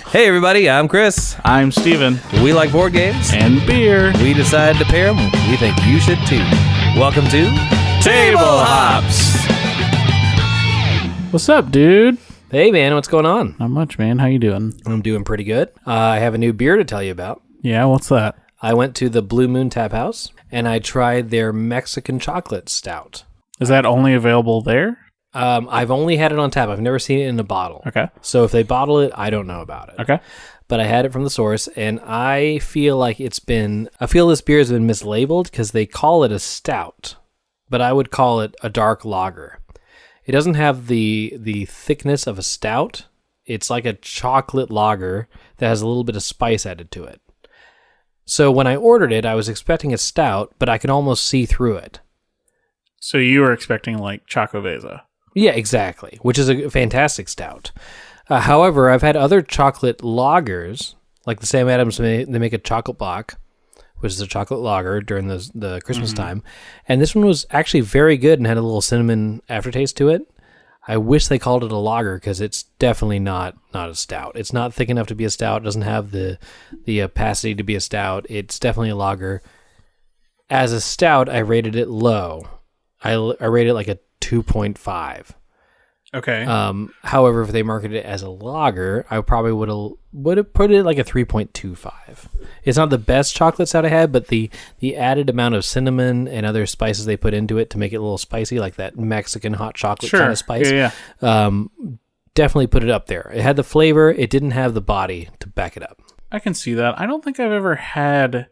Hey everybody, I'm Chris. I'm Steven. We like board games. And beer. We decided to pair them. We think you should too. Welcome to Table Hops. What's up, dude? Hey man, what's going on? Not much, man. How you doing? I'm doing pretty good. I have a new beer to tell you about. Yeah, what's that? I went to the Blue Moon Tap House and I tried their Mexican chocolate stout. Is that only available there? I've only had it on tap. I've never seen it in a bottle. Okay. So if they bottle it, I don't know about it. Okay. But I had it from the source, and I feel like this beer has been mislabeled because they call it a stout, but I would call it a dark lager. It doesn't have the thickness of a stout. It's like a chocolate lager that has a little bit of spice added to it. So when I ordered it, I was expecting a stout, but I could almost see through it. So you were expecting like Chocovesa. Yeah, exactly, which is a fantastic stout. However, I've had other chocolate lagers, like the Sam Adams, they make a chocolate Bock, which is a chocolate lager during the Christmas time, and this one was actually very good and had a little cinnamon aftertaste to it. I wish they called it a lager because it's definitely not a stout. It's not thick enough to be a stout. It doesn't have the opacity to be a stout. It's definitely a lager. As a stout, I rated it low. I rated it like a 2.5. Okay. However, if they marketed it as a lager, I probably would have put it like a 3.25. It's not the best chocolate stout I had, but the added amount of cinnamon and other spices they put into it to make it a little spicy, like that Mexican hot chocolate kind of spice, definitely put it up there. It had the flavor. It didn't have the body to back it up. I can see that. I don't think I've ever had...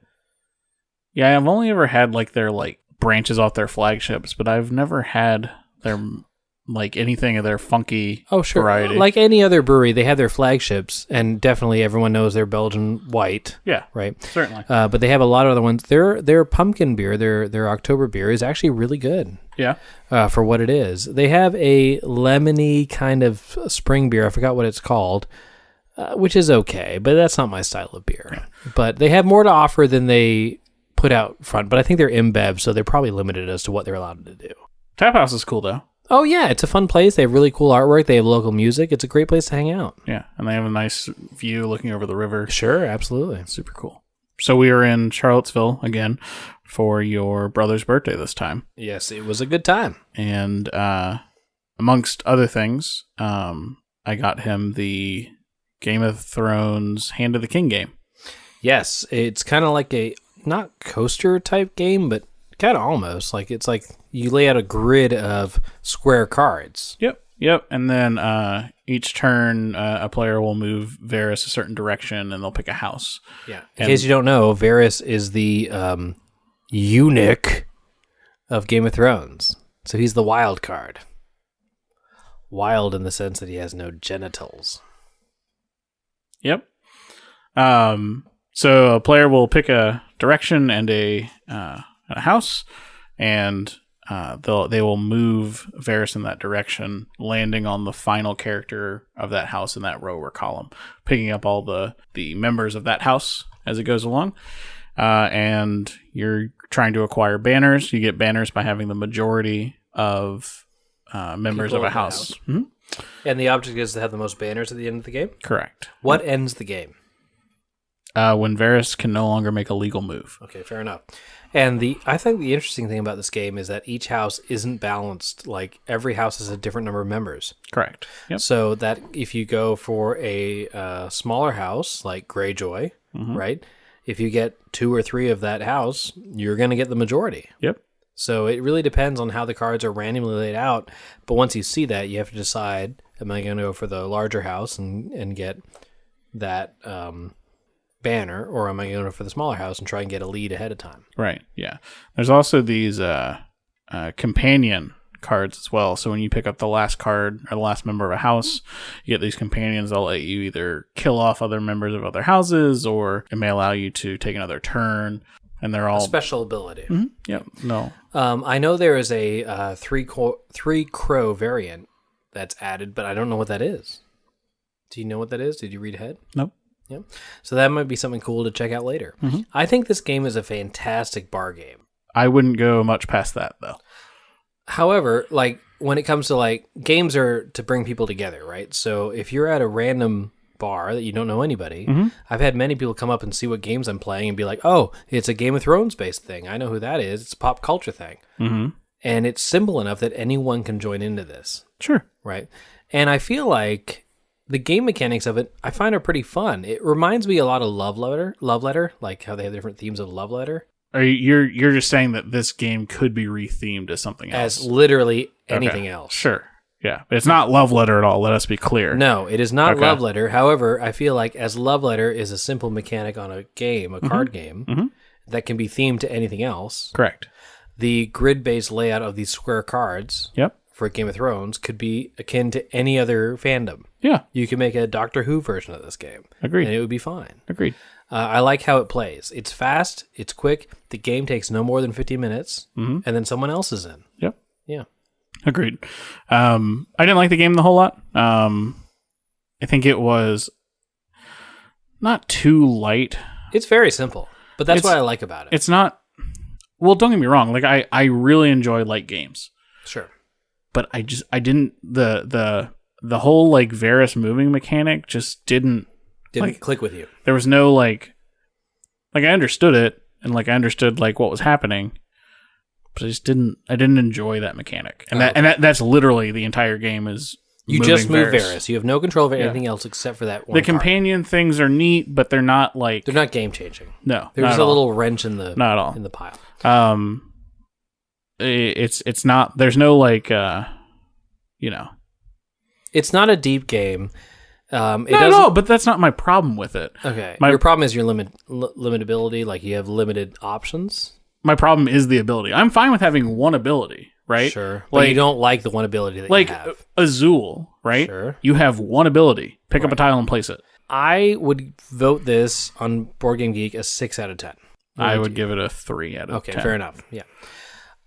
Yeah, I've only ever had like their like branches off their flagships, but I've never had their like anything of their funky variety. Like any other brewery, they have their flagships, and definitely everyone knows their Belgian white. Yeah, right. Certainly. But they have a lot of other ones. Their pumpkin beer, their October beer, is actually really good. Yeah. For what it is, they have a lemony kind of spring beer. I forgot what it's called, which is okay, but that's not my style of beer. Yeah. But they have more to offer than they put out front, but I think they're InBev, so they're probably limited as to what they're allowed to do. Tap House is cool though. Oh yeah, it's a fun place. They have really cool artwork. They have local music. It's a great place to hang out. Yeah, and they have a nice view looking over the river. Sure, absolutely. Super cool. So we are in Charlottesville again for your brother's birthday this time. Yes, it was a good time. And amongst other things, I got him the Game of Thrones Hand of the King game. Yes, it's kind of like a not coaster type game, but kind of almost like it's like you lay out a grid of square cards. Yep. And then each turn, a player will move Varys a certain direction, and they'll pick a house. Yeah. In case you don't know, Varys is the eunuch of Game of Thrones, so he's the wild card. Wild in the sense that he has no genitals. Yep. So a player will pick a direction and a house, and they will move Varys in that direction, landing on the final character of that house in that row or column, picking up all the members of that house as it goes along. And you're trying to acquire banners. You get banners by having the majority of members of a house. Mm-hmm. And the object is to have the most banners at the end of the game? Correct. What ends the game? When Varys can no longer make a legal move. Okay, fair enough. And I think the interesting thing about this game is that each house isn't balanced. Like, every house has a different number of members. Correct. Yep. So that if you go for a smaller house, like Greyjoy, right? If you get 2 or 3 of that house, you're going to get the majority. Yep. So it really depends on how the cards are randomly laid out. But once you see that, you have to decide, am I going to go for the larger house and get that banner, or am I going to go for the smaller house and try and get a lead ahead of time? Right, yeah. There's also these companion cards as well. So when you pick up the last card or the last member of a house, you get these companions that'll let you either kill off other members of other houses, or it may allow you to take another turn. And they're all a special ability. Mm-hmm. Yep. No. I know there is a three crow variant that's added, but I don't know what that is. Do you know what that is? Did you read ahead? Nope. Yep. So that might be something cool to check out later. Mm-hmm. I think this game is a fantastic bar game. I wouldn't go much past that, though. However, like when it comes to like games are to bring people together, right? So if you're at a random bar that you don't know anybody. Mhm. I've had many people come up and see what games I'm playing and be like, oh, it's a Game of Thrones based thing. I know who that is. It's a pop culture thing. Mm-hmm. And it's simple enough that anyone can join into this, Sure. right? And I feel like the game mechanics of it, I find are pretty fun. It reminds me a lot of Love Letter, like how they have different themes of Love Letter. You're just saying that this game could be rethemed as something else. As literally anything else. Sure. Yeah. It's not Love Letter at all. Let us be clear. No, it is not Okay. Love Letter. However, I feel like as Love Letter is a simple mechanic on a game, a card game, that can be themed to anything else, Correct. the grid-based layout of these square cards Yep. for Game of Thrones could be akin to any other fandom. Yeah. You could make a Doctor Who version of this game. Agreed. And it would be fine. Agreed. I like how it plays. It's fast, it's quick, the game takes no more than 50 minutes, and then someone else is in. Yep. Yeah. Agreed. I didn't like the game the whole lot. I think it was not too light. It's very simple, but that's It's- what I like about it. It's not. Well, don't get me wrong. Like I really enjoy light games, Sure. but I didn't the whole like Varys moving mechanic just didn't Didn't click with you. there was no like I understood it and like I understood like what was happening, but I didn't enjoy that mechanic. And that's literally the entire game is You moving just move Varys. You have no control over Yeah. anything else except for that one The card. companion things are neat, but they're not like They're not game changing. no. There's not just at a all. little wrench in the Not at all. in the pile. It's not. There's no like you know. It's not a deep game. It Not at doesn't. all, but that's not my problem with it. Okay. My- Your problem is your limitability. Like you have limited options. My problem is the ability. I'm fine with having one ability, right? Sure. But Like you don't like the one ability that like you have. Azul, right? Sure. You have one ability. Pick up a tile and place it. I would vote this on Board Game Geek a 6 out of 10. I would give it a 3 out of Okay, 10. fair enough. Yeah.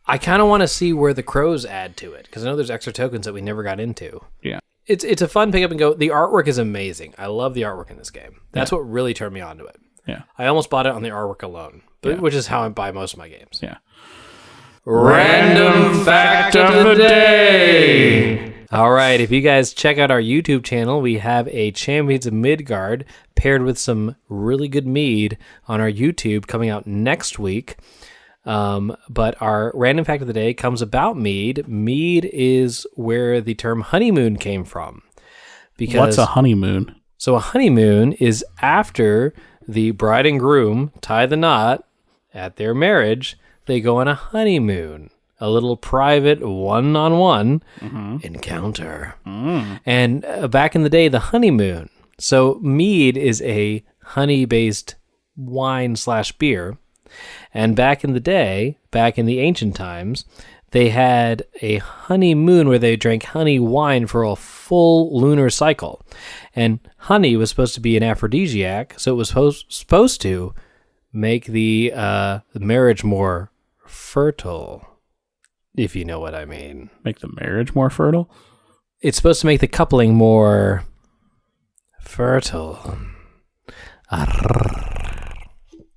I kind of want to see where the crows add to it because I know there's extra tokens that we never got into. Yeah. It's a fun pick up and go. The artwork is amazing. I love the artwork in this game. That's what really turned me on to it. Yeah. I almost bought it on the artwork alone, which is how I buy most of my games. Yeah. Random fact of the day. All right, if you guys check out our YouTube channel, we have a Champions of Midgard paired with some really good mead on our YouTube coming out next week. But our random fact of the day comes about mead. Mead is where the term honeymoon came from. Because What's a honeymoon? So a honeymoon is after the bride and groom tie the knot at their marriage, they go on a honeymoon, a little private one-on-one encounter. And back in the day, the honeymoon. So mead is a honey-based wine/beer. And back in the day, back in the ancient times, they had a honeymoon where they drank honey wine for a full lunar cycle. And honey was supposed to be an aphrodisiac, so it was supposed to make the marriage more fertile, if you know what I mean. Make the marriage more fertile? It's supposed to make the coupling more fertile.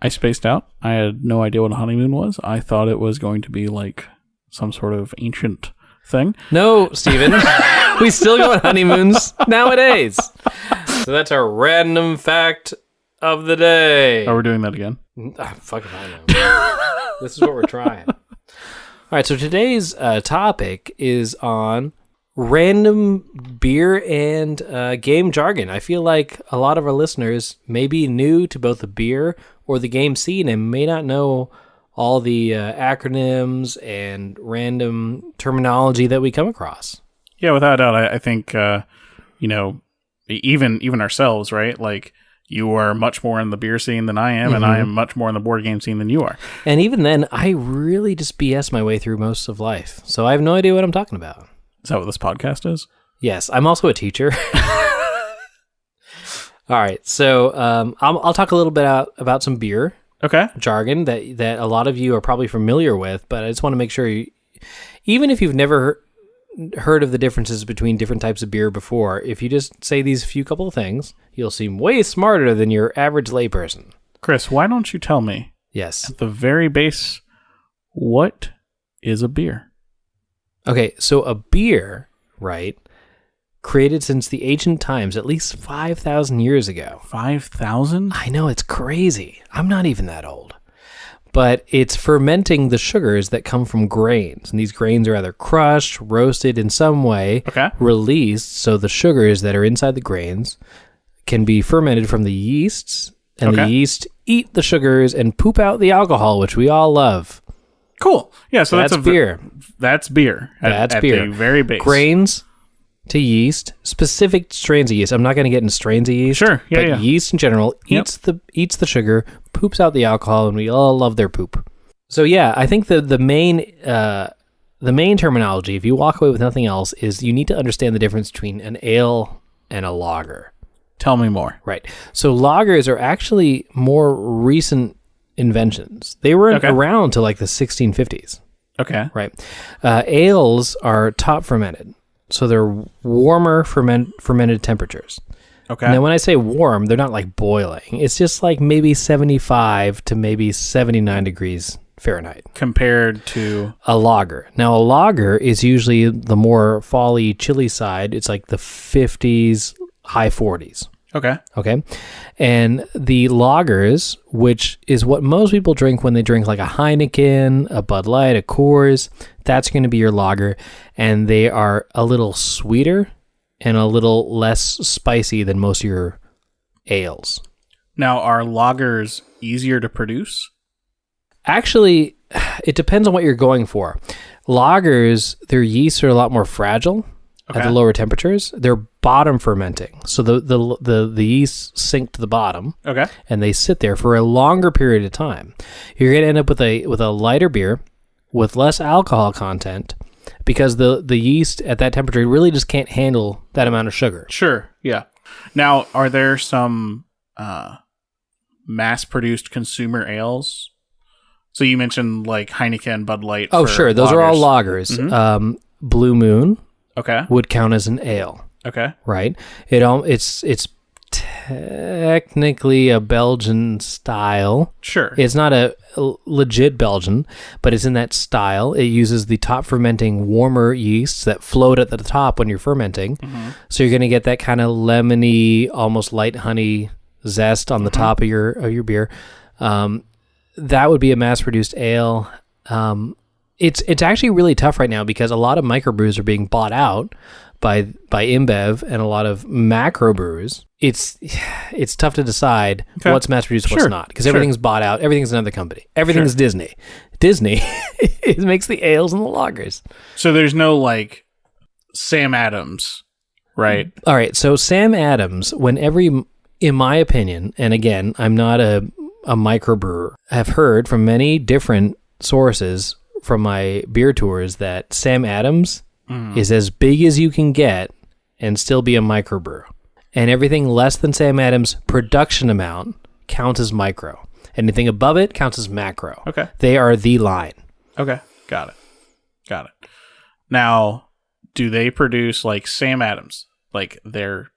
I spaced out. I had no idea what a honeymoon was. I thought it was going to be like some sort of ancient thing. No, Steven. We still go on honeymoons nowadays. So that's our random fact of the day. Oh, we're doing that again. Fuck if I know. This is what we're trying. All right, so today's topic is on random beer and game jargon. I feel like a lot of our listeners may be new to both the beer or the game scene and may not know all the acronyms and random terminology that we come across. Yeah, without a doubt. I think, you know, even ourselves, right? Like, you are much more in the beer scene than I am, and I am much more in the board game scene than you are. And even then, I really just BS my way through most of life. So I have no idea what I'm talking about. Is that what this podcast is? Yes, I'm also a teacher. All right, so I'll talk a little bit about some beer Okay. jargon that a lot of you are probably familiar with, but I just want to make sure, even if you've never heard of the differences between different types of beer before, if you just say these few couple of things, you'll seem way smarter than your average layperson. Chris, why don't you tell me, Yes. at the very base, what is a beer? Okay, so a beer, right, created since the ancient times, at least 5,000 years ago. 5,000? I know, it's crazy. I'm not even that old. But it's fermenting the sugars that come from grains. And these grains are either crushed, roasted in some way, Okay. released, so the sugars that are inside the grains can be fermented from the yeasts, and Okay. the yeast eat the sugars and poop out the alcohol, which we all love. Cool. Yeah, so That's beer. That's beer. That's at beer. the very base. Grains to yeast, specific strains of yeast. I'm not going to get into strains of yeast. Sure. Yeah, but yeah. yeast in general eats the sugar, poops out the alcohol, and we all love their poop. So yeah, I think the main terminology, if you walk away with nothing else, is you need to understand the difference between an ale and a lager. Tell me more. Right. So lagers are actually more recent inventions. They weren't Okay. around till like the 1650s. Okay. Right. Ales are top fermented. So they're warmer fermented temperatures. Okay. Now, when I say warm, they're not like boiling. It's just like maybe 75 to maybe 79 degrees Fahrenheit. Compared to... A lager. Now, a lager is usually the more fall-y, chilly side. It's like the 50s, high 40s. Okay. Okay. And the lagers, which is what most people drink when they drink like a Heineken, a Bud Light, a Coors, that's going to be your lager. And they are a little sweeter and a little less spicy than most of your ales. Now, are lagers easier to produce? Actually, it depends on what you're going for. Lagers, their yeasts are a lot more fragile. Okay. At the lower temperatures. They're bottom fermenting. So the yeast sink to the bottom. Okay. And they sit there for a longer period of time. You're going to end up with a lighter beer with less alcohol content because the yeast at that temperature really just can't handle that amount of sugar. Sure. Yeah. Now, are there some mass-produced consumer ales? So you mentioned like Heineken, Bud Light. Oh, for sure. Those are all lagers. lagers. Blue Moon Okay. would count as an ale, Okay. right? It's technically a Belgian style. Sure. It's not a legit Belgian, but it's in that style. It uses the top fermenting warmer yeasts that float at the top when you're fermenting. So you're going to get that kind of lemony, almost light honey zest on the top of your beer. That would be a mass-produced ale. It's actually really tough right now because a lot of microbrews are being bought out by InBev and a lot of macro brews. It's tough to decide what's mass produced, what's not, because everything's bought out. Everything's another company. Everything's Disney. Disney it makes the ales and the lagers. So there's no like Sam Adams, right? All right. So Sam Adams, in my opinion, and again, I'm not a microbrewer, I've heard from many different sources from my beer tours that Sam Adams is as big as you can get and still be a microbrew. And everything less than Sam Adams' production amount counts as micro. Anything above it counts as macro. Okay. They are the line. Okay. Got it. Now, do they produce like Sam Adams, like their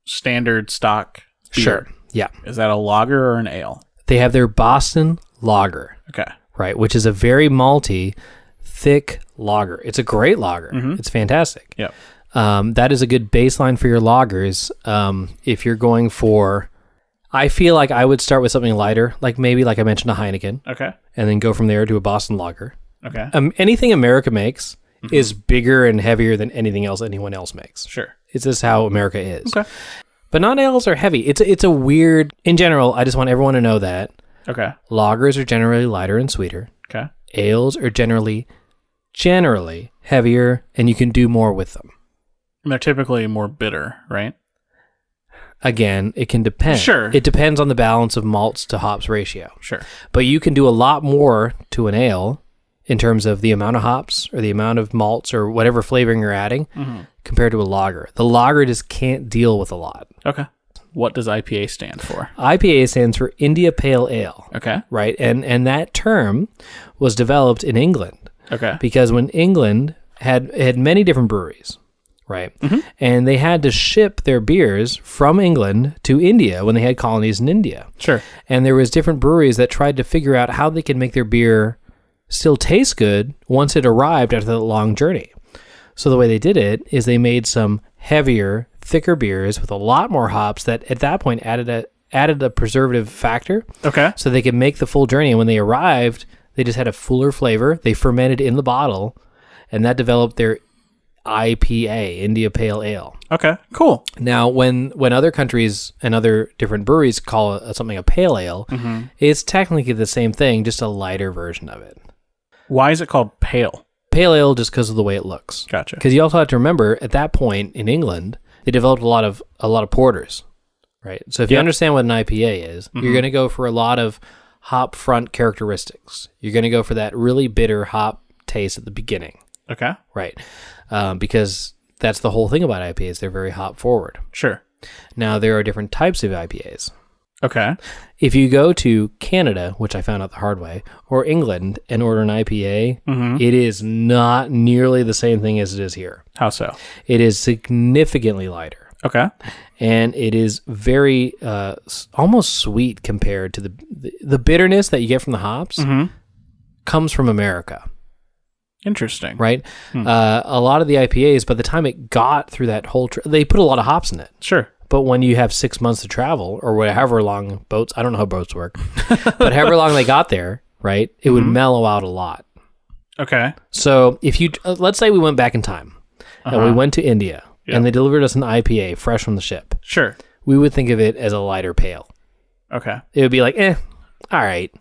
standard stock beer? Sure. Yeah. Is that a lager or an ale? They have their Boston Lager. Okay. Right, which is a very malty, thick lager. It's a great lager. It's fantastic. Yep. That is a good baseline for your lagers. If you're going for, I feel like I would start with something lighter, like maybe, like I mentioned, a Heineken, Okay. and then go from there to a Boston Lager. Okay. Anything America makes is bigger and heavier than anything else anyone else makes. Sure. It's just how America is. Okay. But non-ales are heavy. It's a weird, in general, I just want everyone to know that Okay. lagers are generally lighter and sweeter. Okay. Ales are generally heavier, and you can do more with them. And they're typically more bitter, right? Again, it can depend. Sure. It depends on the balance of malts to hops ratio. Sure. But you can do a lot more to an ale in terms of the amount of hops or the amount of malts or whatever flavoring you're adding compared to a lager. The lager just can't deal with a lot. Okay. What does IPA stand for? IPA stands for India Pale Ale. Okay. Right? And that term was developed in England. Okay. Because when England had many different breweries, right? And they had to ship their beers from England to India when they had colonies in India. Sure. And there was different breweries that tried to figure out how they could make their beer still taste good once it arrived after the long journey. So the way they did it is they made some heavier, thicker beers with a lot more hops that at that point added a preservative factor. Okay. So they could make the full journey. And when they arrived, they just had a fuller flavor. They fermented in the bottle, and that developed their IPA, India Pale Ale. Okay. Cool. Now, when other countries and other different breweries call something a pale ale, it's technically the same thing, just a lighter version of it. Why is it called pale? Pale ale just because of the way it looks. Gotcha. Because you also have to remember, at that point in England, they developed a lot of porters, right? So if you understand what an IPA is, you're going to go for a lot of hop front characteristics. You're going to go for that really bitter hop taste at the beginning, Okay. right? Because that's the whole thing about IPAs. They're very hop forward. Sure. Now, there are different types of IPAs. Okay. If you go to Canada, which I found out the hard way, or England and order an IPA, it is not nearly the same thing as it is here. How so? It is significantly lighter. Okay. And it is very almost sweet compared to the bitterness that you get from the hops comes from America, Interesting. right? A lot of the IPAs, by the time it got through that whole, they put a lot of hops in it. Sure. But when you have 6 months to travel, or however long boats, I don't know how boats work, but however long they got there, right, it would mellow out a lot. Okay. So if you, let's say we went back in time and we went to India and they delivered us an IPA fresh from the ship, Sure. we would think of it as a lighter pale. Okay. It would be like, all right.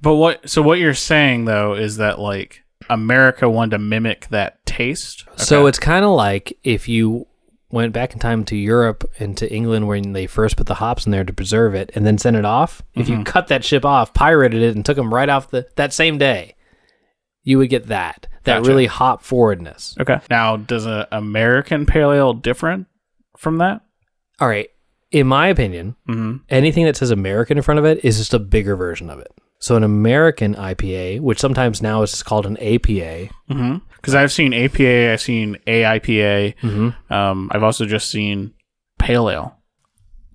But what you're saying though is that like America wanted to mimic that taste. Okay. So it's kind of like if you went back in time to Europe and to England when they first put the hops in there to preserve it and then sent it off. If you cut that ship off, pirated it, and took them right off that same day, you would get that Gotcha. really hop forwardness. Okay. Now, does an American pale ale different from that? All right. In my opinion, anything that says American in front of it is just a bigger version of it. So an American IPA, which sometimes now is just called an APA. Because I've seen APA, I've seen AIPA. I've also just seen pale ale.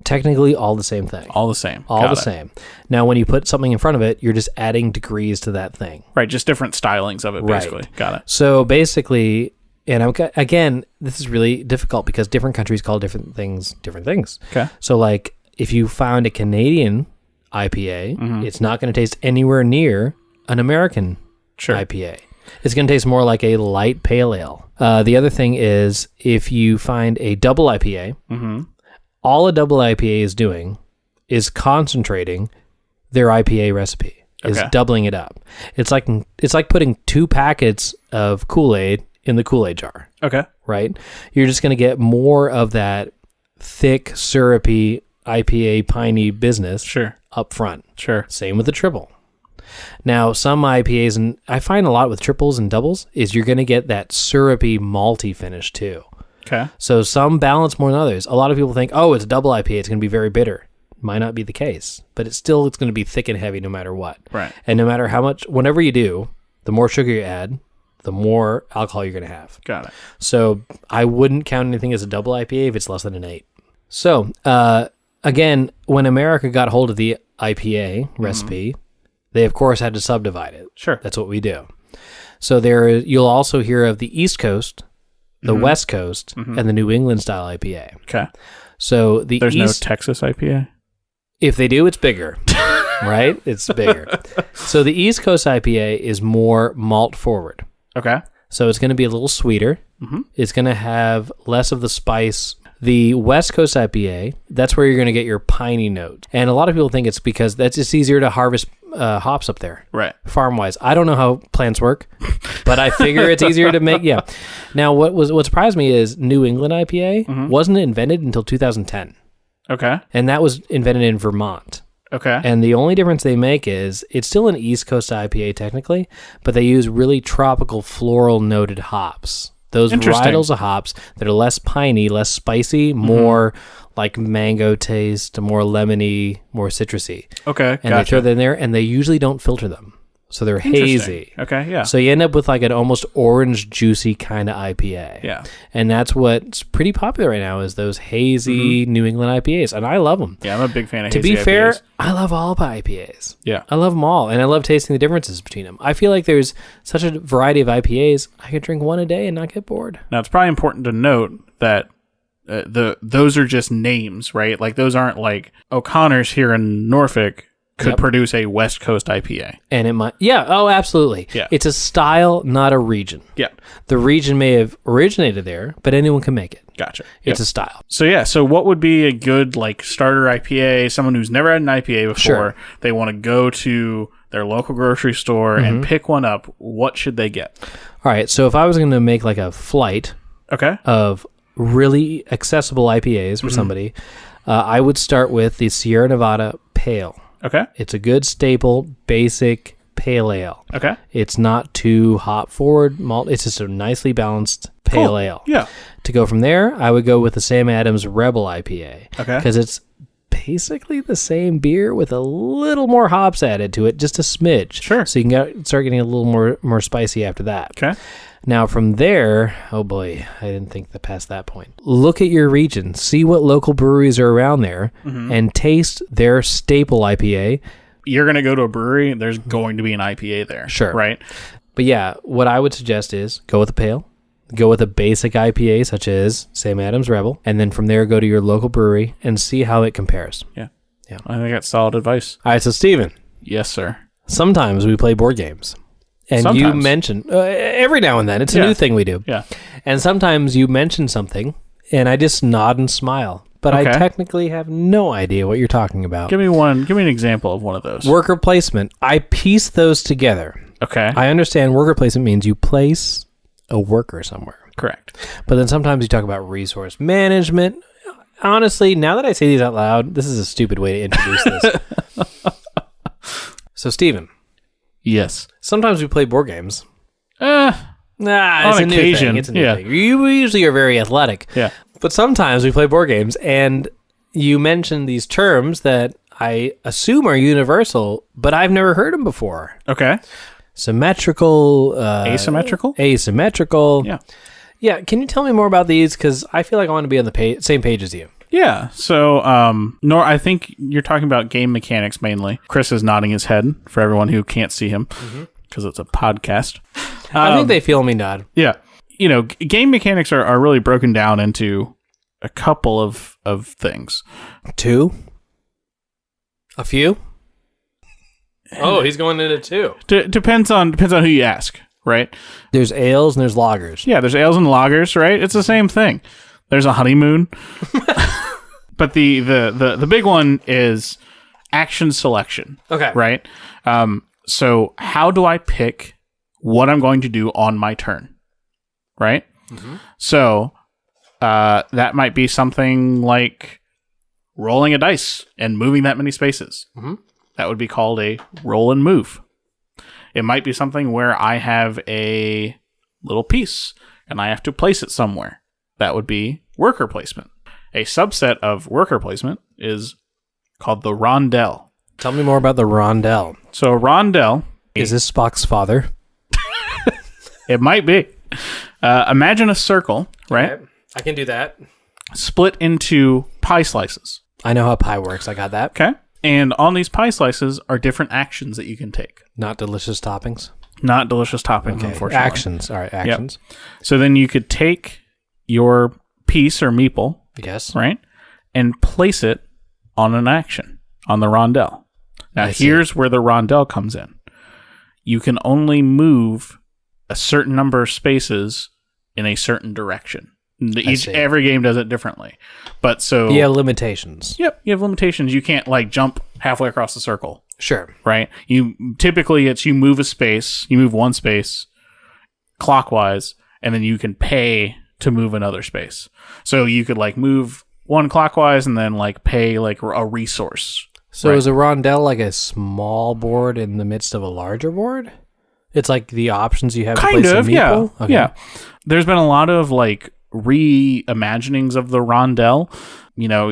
Technically all the same thing. All the same. All Got the it. same. Now, when you put something in front of it, you're just adding degrees to that thing. Right. Just different stylings of it, basically. Right. Got it. So basically, and again, this is really difficult because different countries call different things different things. Okay. So like if you found a Canadian IPA, it's not going to taste anywhere near an American IPA. It's going to taste more like a light pale ale. The other thing is if you find a double IPA, all a double IPA is doing is concentrating their IPA recipe, is doubling it up. It's like putting 2 packets of Kool-Aid in the Kool-Aid jar. Okay. Right? You're just going to get more of that thick, syrupy IPA piney business up front. Sure. Same with the triple. Now, some IPAs, and I find a lot with triples and doubles, is you're going to get that syrupy, malty finish too. Okay. So some balance more than others. A lot of people think, oh, it's a double IPA, it's going to be very bitter. Might not be the case, but it's going to be thick and heavy no matter what. Right. And no matter how much, whenever you do, the more sugar you add, the more alcohol you're going to have. Got it. So I wouldn't count anything as a double IPA if it's less than an 8. So, again, when America got hold of the IPA recipe, they of course had to subdivide it. Sure. That's what we do. So you'll also hear of the East Coast, the West Coast, and the New England style IPA. Okay. So There's no Texas IPA? If they do, it's bigger. Right? It's bigger. So the East Coast IPA is more malt forward. Okay. So it's going to be a little sweeter. It's going to have less of the spice. The West Coast IPA, that's where you're going to get your piney note. And a lot of people think it's because that's just easier to harvest hops up there. Right. Farm-wise. I don't know how plants work, but I figure it's easier to make. Yeah. Now, what surprised me is New England IPA wasn't invented until 2010. Okay. And that was invented in Vermont. Okay. And the only difference they make is it's still an East Coast IPA technically, but they use really tropical floral noted hops. Those varietals of hops that are less piney, less spicy, more like mango taste, more lemony, more citrusy. Okay. And they throw them in there, and they usually don't filter them. So they're Interesting. hazy. Okay, yeah. So you end up with like an almost orange, juicy kind of IPA. Yeah. And that's what's pretty popular right now is those hazy New England IPAs. And I love them. Yeah, I'm a big fan of To hazy be fair, IPAs. I love all IPAs. Yeah. I love them all. And I love tasting the differences between them. I feel like there's such a variety of IPAs. I could drink one a day and not get bored. Now, it's probably important to note that those are just names, right? Like, those aren't like O'Connor's here in Norfolk could produce a West Coast IPA. And it might, absolutely. Yeah. It's a style, not a region. Yeah. The region may have originated there, but anyone can make it. Gotcha. It's a style. So what would be a good like starter IPA? Someone who's never had an IPA before, Sure. they want to go to their local grocery store and pick one up. What should they get? All right. So if I was going to make like a flight Okay. of really accessible IPAs for somebody, I would start with the Sierra Nevada Pale. Okay. It's a good staple, basic pale ale. Okay. It's not too hop forward malt. It's just a nicely balanced pale Cool. ale. Yeah. To go from there, I would go with the Sam Adams Rebel IPA. Okay. Because it's basically the same beer with a little more hops added to it, just a smidge. Sure. So you can start getting a little more spicy after that. Okay. Now from there, oh boy, I didn't think past that point. Look at your region, see what local breweries are around there, and taste their staple IPA. You're going to go to a brewery, there's going to be an IPA there. Sure. Right? But yeah, what I would suggest is go with a pale, go with a basic IPA such as Sam Adams Rebel, and then from there go to your local brewery and see how it compares. Yeah. Yeah. I think that's solid advice. All right, so Steven, Yes, sir. sometimes we play board games. And you Sometimes. mention every now and then, it's a Yeah. new thing we do. Yeah. And sometimes you mention something, and I just nod and smile. But I Okay. technically have no idea what you're talking about. Give me an example of one of those. Worker placement. I piece those together. Okay. I understand worker placement means you place a worker somewhere. Correct. But then sometimes you talk about resource management. Honestly, now that I say these out loud, this is a stupid way to introduce this. So, Steven, Yes. sometimes we play board games. Uh, Nah, it's On a new occasion, thing. It's a new yeah. thing. You usually are very athletic. yeah. But sometimes we play board games, and you mention these terms that I assume are universal, but I've never heard them before. Okay. Symmetrical. Asymmetrical? Asymmetrical. Yeah. Yeah, can you tell me more about these? Because I feel like I want to be on the same page as you. Yeah. So, I think you're talking about game mechanics mainly. Chris is nodding his head for everyone who can't see him because it's a podcast. I think they feel me nod. Yeah. You know, game mechanics are really broken down into a couple of things. Two? A few? Oh, he's going into two. Depends on who you ask, right? There's ales and there's lagers. Yeah, there's ales and lagers, right? It's the same thing. There's a honeymoon. But the big one is action selection. Okay. Right? So how do I pick what I'm going to do on my turn? Right? So that might be something like rolling a dice and moving that many spaces. That would be called a roll and move. It might be something where I have a little piece and I have to place it somewhere. That would be worker placement. A subset of worker placement is called the rondel. Tell me more about the rondel. So a rondel, Is this Spock's father? it might be. Imagine a circle, right? I can do that. Split into pie slices. I know how pie works. I got that. Okay? And on these pie slices are different actions that you can take. Not delicious toppings. Not delicious toppings, Okay. unfortunately. Actions. All right, actions. So then you could take your piece or meeple, Yes. right, and place it on an action, on the rondel. Now, I see. here's where the rondel comes in. You can only move a certain number of spaces in a certain direction. see. Every game does it differently. But so... Yeah, limitations. Yep, you have limitations. You can't, like, jump halfway across the circle, Sure. right? Typically, it's you move a space, you move one space clockwise, and then you can pay to move another space. So you could, like, move one clockwise and then, like, pay, like, a resource. So Right. is a rondel like a small board in the midst of a larger board? It's like the options you have to Kind place of, a yeah. meeple? Okay. Yeah. There's been a lot of, like, reimaginings of the rondel. You know,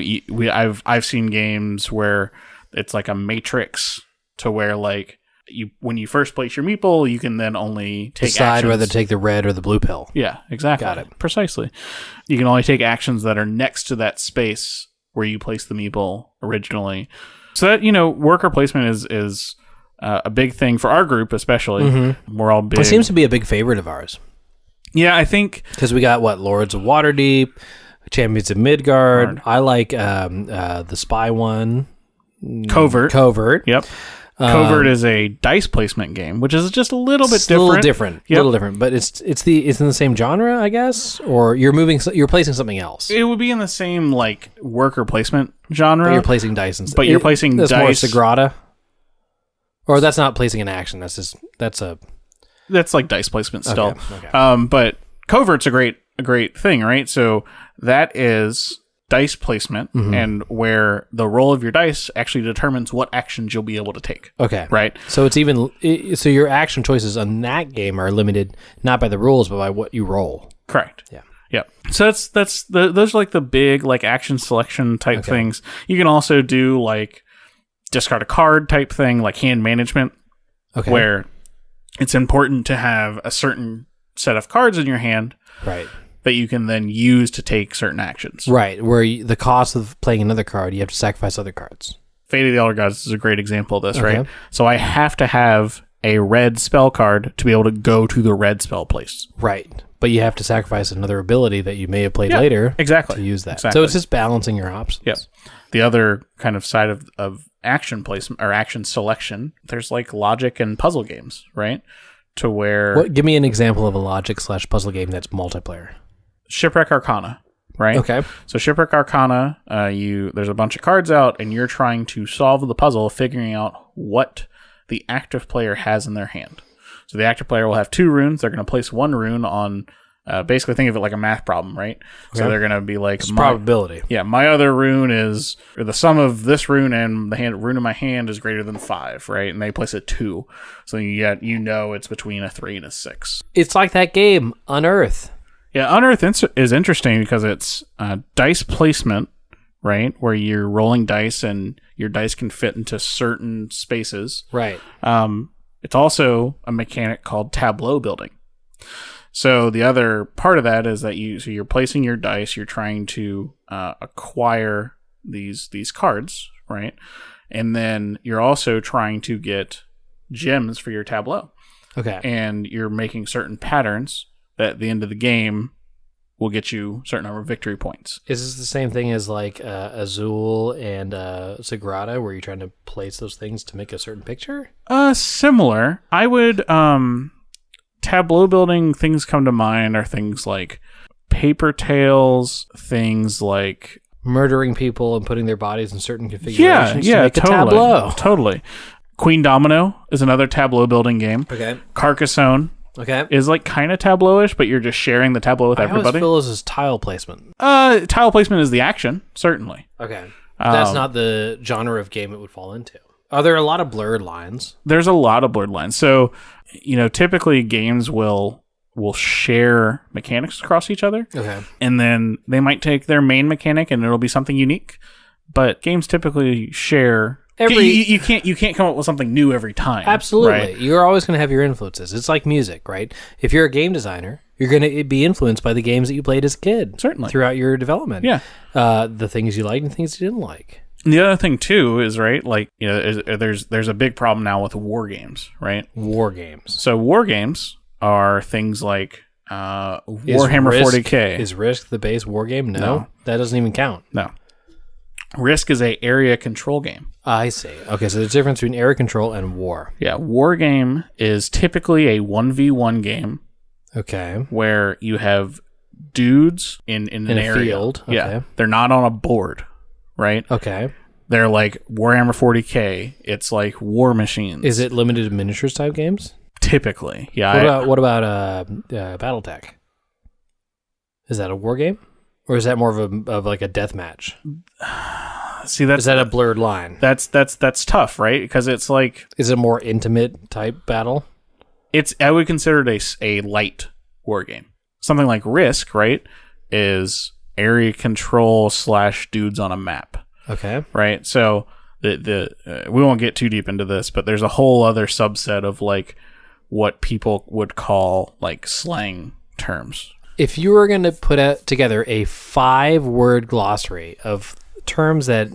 I've seen games where it's like a matrix to where, like, when you first place your meeple, you can then only take Decide actions. whether to take the red or the blue pill. Yeah, exactly. Got it. Precisely. You can only take actions that are next to that space where you placed the meeple originally. So that, worker placement is a big thing for our group, especially. Mm-hmm. We're all big. It seems to be a big favorite of ours. Yeah, I think Because we got, Lords of Waterdeep, Champions of Midgard. I like the spy one. Covert. Yep. Covert Um, is a dice placement game, which is just a little bit It's different. a little different. Yep. little different. But it's in the same genre, I guess? Or you're placing something else. It would be in the same like worker placement genre. But you're placing dice instead. But you're placing that's dice. more Sagrada. Or that's not placing an action. That's like dice placement still. Okay. But Covert's a great thing, right? So that is dice placement, and where the roll of your dice actually determines what actions you'll be able to take. Okay. Right? So it's so your action choices on that game are limited not by the rules but by what you roll. Correct. Yeah. Yep. So those are like the big like action selection type things. You can also do like discard a card type thing, like hand management, where it's important to have a certain set of cards in your hand, right, that you can then use to take certain actions. Right, where the cost of playing another card, you have to sacrifice other cards. Fate of the Elder Gods is a great example of this, Okay. right? So I have to have a red spell card to be able to go to the red spell place. Right, but you have to sacrifice another ability that you may have played later exactly. to use that. Exactly. So it's just balancing your options. Yep. The other kind of side of action placement or action selection, there's like logic and puzzle games, right? To where Give me an example of a logic/puzzle game that's multiplayer. Shipwreck Arcana, right? Okay. So Shipwreck Arcana, there's a bunch of cards out, and you're trying to solve the puzzle, figuring out what the active player has in their hand. So the active player will have 2 runes. They're going to place 1 rune on. Basically, think of it like a math problem, right? Okay. So they're going to be like It's probability. Yeah, my other rune is, or the sum of this rune and the rune in my hand is greater than 5, right? And they place a 2, so it's between a 3 and a 6. It's like that game, Unearth. Yeah, Unearth is interesting because it's dice placement, right? Where you're rolling dice and your dice can fit into certain spaces. Right. It's also a mechanic called tableau building. So the other part of that is that you're placing your dice, you're trying to acquire these cards, right? And then you're also trying to get gems for your tableau. Okay. And you're making certain patterns that at the end of the game will get you a certain number of victory points. Is this the same thing as like Azul and Sagrada, where you're trying to place those things to make a certain picture? Similar. I would tableau building things come to mind are things like Paper Tales, things like Murdering people and putting their bodies in certain configurations to make totally, a tableau. Totally. Queen Domino is another tableau building game. Okay. Carcassonne Okay. is like kind of tableau-ish, but you're just sharing the tableau with I always everybody. feel this is tile placement. Tile placement is the action, certainly. Okay. That's not the genre of game it would fall into. Are there a lot of blurred lines? There's a lot of blurred lines. So, typically games will share mechanics across each other. Okay. And then they might take their main mechanic and it'll be something unique. But games typically share you can't come up with something new every time. Absolutely. Right? You're always going to have your influences. It's like music, right? If you're a game designer, you're going to be influenced by the games that you played as a kid. Certainly. Throughout your development. Yeah. The things you liked and things you didn't like. And the other thing too is, right, like, there's a big problem now with war games, right? War games. So war games are things like Warhammer 40K. Is Risk the base war game? No. That doesn't even count. No. Risk is a area control game. I see. Okay, so there's a difference between area control and war. Yeah, war game is typically a 1v1 game Okay. where you have dudes in an a area. field. Yeah, Okay. they're not on a board, right? Okay. They're like Warhammer 40K. It's like war machines. Is it limited to miniatures type games? Typically, yeah. What about BattleTech? Is that a war game? Or is that more of like a death match? See, that's Is that a blurred line? that's tough, right? Because it's like Is it a more intimate type battle? I would consider it a light war game. Something like Risk, right, is area control / dudes on a map, Okay. right? So we won't get too deep into this, but there's a whole other subset of like what people would call like slang terms. If you were going to put together a 5-word glossary of terms that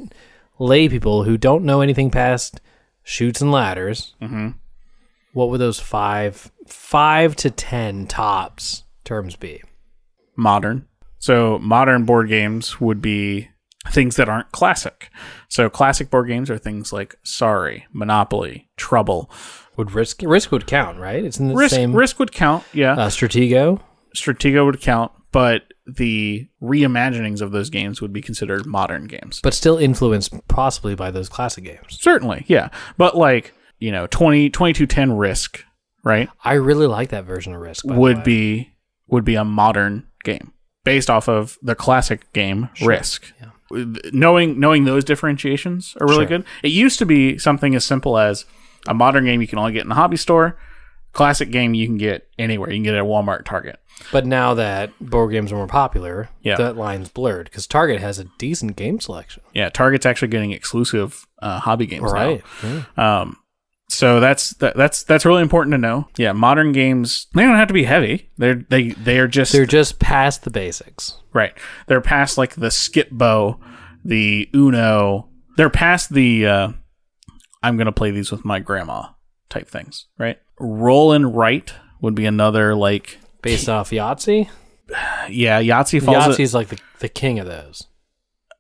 lay people who don't know anything past Chutes and Ladders, what would those 5 to 10 tops terms be? Modern. So modern board games would be things that aren't classic. So classic board games are things like Sorry, Monopoly, Trouble. Would Risk would count, right? It's in the same. Risk would count, yeah. Stratego. Stratego would count, but the reimaginings of those games would be considered modern games. But still influenced possibly by those classic games. Certainly, yeah. But like, 2210 Risk, right? I really like that version of Risk. Would be a modern game based off of the classic game Risk. Yeah. Knowing those differentiations are really good. It used to be something as simple as a modern game you can only get in a hobby store. Classic game you can get anywhere. You can get it at Walmart, Target. But now that board games are more popular, Yeah. that line's blurred because Target has a decent game selection. Yeah, Target's actually getting exclusive hobby games Right. now. So that's really important to know. Yeah, modern games, they don't have to be heavy. They're just past the basics. right. They're past like the skip bow, the Uno. They're past the I'm gonna play these with my grandma type things, right? Roll and write would be another like Based off Yahtzee? yeah, Yahtzee falls. Yahtzee's like the king of those.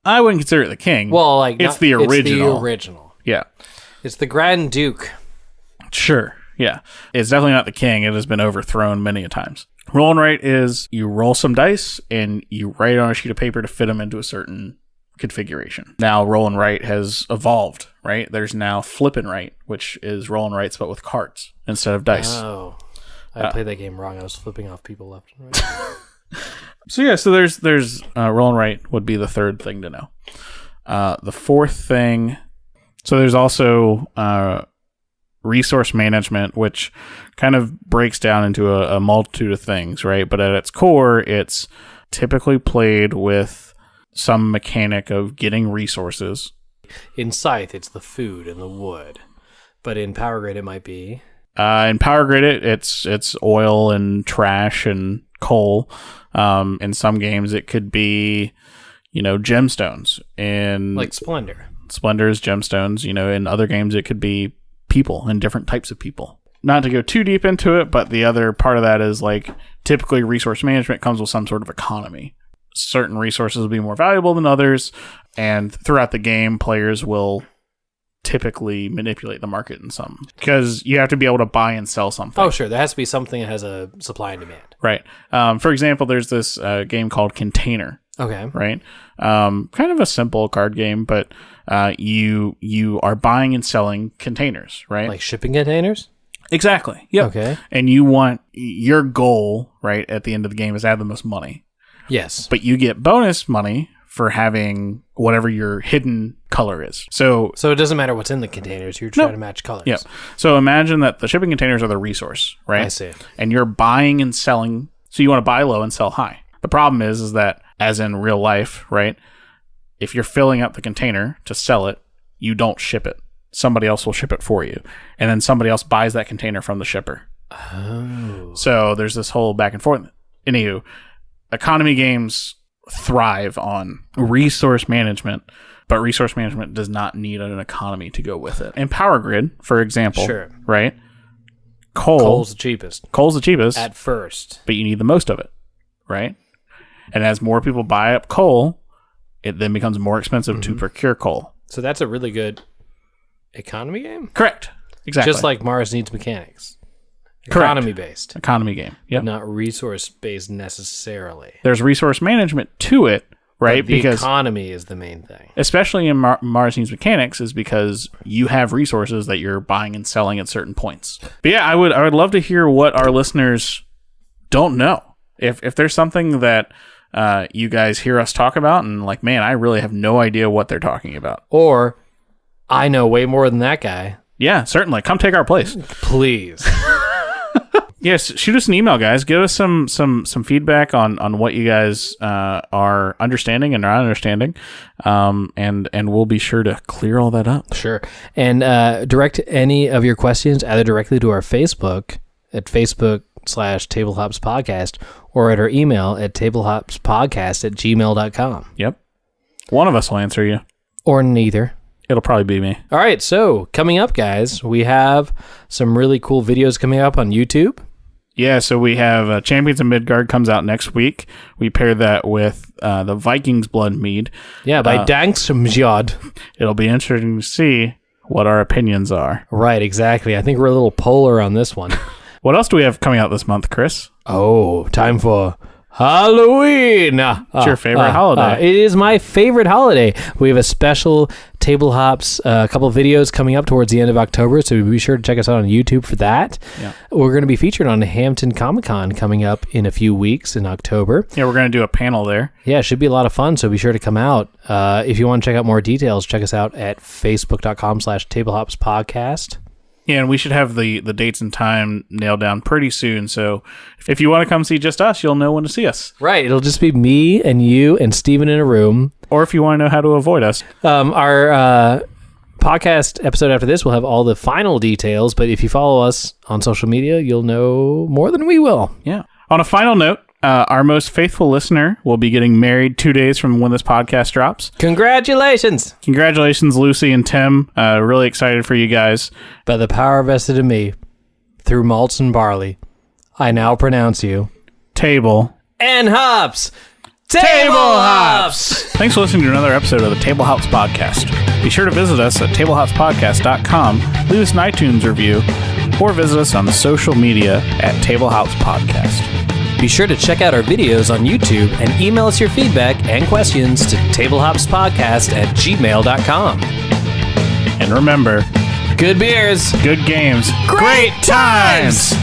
I wouldn't consider it the king. Well, like it's the original. It's the original. Yeah, It's the Grand Duke. sure. Yeah, it's definitely not the king. It has been overthrown many a times. Roll and write is you roll some dice and you write on a sheet of paper to fit them into a certain configuration. Now, roll and write has evolved, right? There's now flip and write, which is roll and writes but with cards instead of dice. Oh. I played that game wrong. I was flipping off people left and right. So there's roll and write would be the third thing to know. The fourth thing, so there's also resource management, which kind of breaks down into a multitude of things, right? But at its core, it's typically played with some mechanic of getting resources. In Scythe, it's the food and the wood. But in Power Grid, it might be... In Power Grid, it's oil and trash and coal. In some games, it could be, gemstones. In like Splendor. Splendor's gemstones. In other games, it could be people and different types of people. Not to go too deep into it, but the other part of that is like typically resource management comes with some sort of economy. Certain resources will be more valuable than others, and throughout the game, players will typically manipulate the market in some, because you have to be able to buy and sell something. Oh, sure. There has to be something that has a supply and demand. Right. For example, there's this game called Container. Okay. Right. Kind of a simple card game, but you are buying and selling containers, right? Like shipping containers? Exactly. Yep. Okay. And you want your goal, right, at the end of the game is to have the most money. Yes. But you get bonus money for having whatever your hidden color is. So it doesn't matter what's in the containers. You're trying to match colors. Yeah. So imagine that the shipping containers are the resource, right? I see. And you're buying and selling. So you want to buy low and sell high. The problem is that, as in real life, right, if you're filling up the container to sell it, you don't ship it. Somebody else will ship it for you. And then somebody else buys that container from the shipper. Oh. So there's this whole back and forth. Anywho, economy games thrive on resource management, but resource management does not need an economy to go with it. In Power Grid, for example, Sure. right? Coal's the cheapest. Coal's the cheapest. At first. But you need the most of it, right? And as more people buy up coal, it then becomes more expensive to procure coal. So that's a really good economy game? Correct. Exactly. Just like Mars Needs Mechanics. Correct. Economy-based. Economy game. Yep. Not resource-based necessarily. There's resource management to it, right? But the because economy is the main thing. especially in Mars Needs Mechanics is because you have resources that you're buying and selling at certain points. But yeah, I would love to hear what our listeners don't know. If there's something that you guys hear us talk about and like, man, I really have no idea what they're talking about. Or, I know way more than that guy. Yeah, certainly. Come take our place. Please. Yes, shoot us an email, guys. Give us some feedback on what you guys are understanding and not understanding, and we'll be sure to clear all that up. Sure. And direct any of your questions either directly to our Facebook at Facebook/Tablehops Podcast or at our email at tablehopspodcast@gmail.com. Yep. One of us will answer you. Or neither. It'll probably be me. All right, so coming up, guys, we have some really cool videos coming up on YouTube. Yeah, so we have Champions of Midgard comes out next week. We pair that with the Vikings Blood Mead. Yeah, by Dangsmjod. It'll be interesting to see what our opinions are. Right, exactly. I think we're a little polar on this one. What else do we have coming out this month, Chris? Oh, time for Halloween. It's your favorite holiday. It is my favorite holiday. We have a special Table Hops, a couple of videos coming up towards the end of October, so be sure to check us out on YouTube for that. Yeah. We're going to be featured on Hampton Comic-Con coming up in a few weeks in October. Yeah, we're going to do a panel there. Yeah, it should be a lot of fun, so be sure to come out. If you want to check out more details, check us out at facebook.com/tablehopspodcast. Yeah, and we should have the dates and time nailed down pretty soon. So if you want to come see just us, you'll know when to see us. Right. It'll just be me and you and Steven in a room. Or if you want to know how to avoid us. Our podcast episode after this will have all the final details, but if you follow us on social media, you'll know more than we will. Yeah. On a final note, our most faithful listener will be getting married 2 days from when this podcast drops. Congratulations! Congratulations, Lucy and Tim. Really excited for you guys. By the power vested in me, through malts and barley, I now pronounce you Table and Hops! Table Hops! Thanks for listening to another episode of the Table Hops Podcast. Be sure to visit us at tablehopspodcast.com, leave us an iTunes review, or visit us on the social media at Table Hops Podcast. Be sure to check out our videos on YouTube and email us your feedback and questions to tablehopspodcast@gmail.com. And remember, good beers, good games, great times!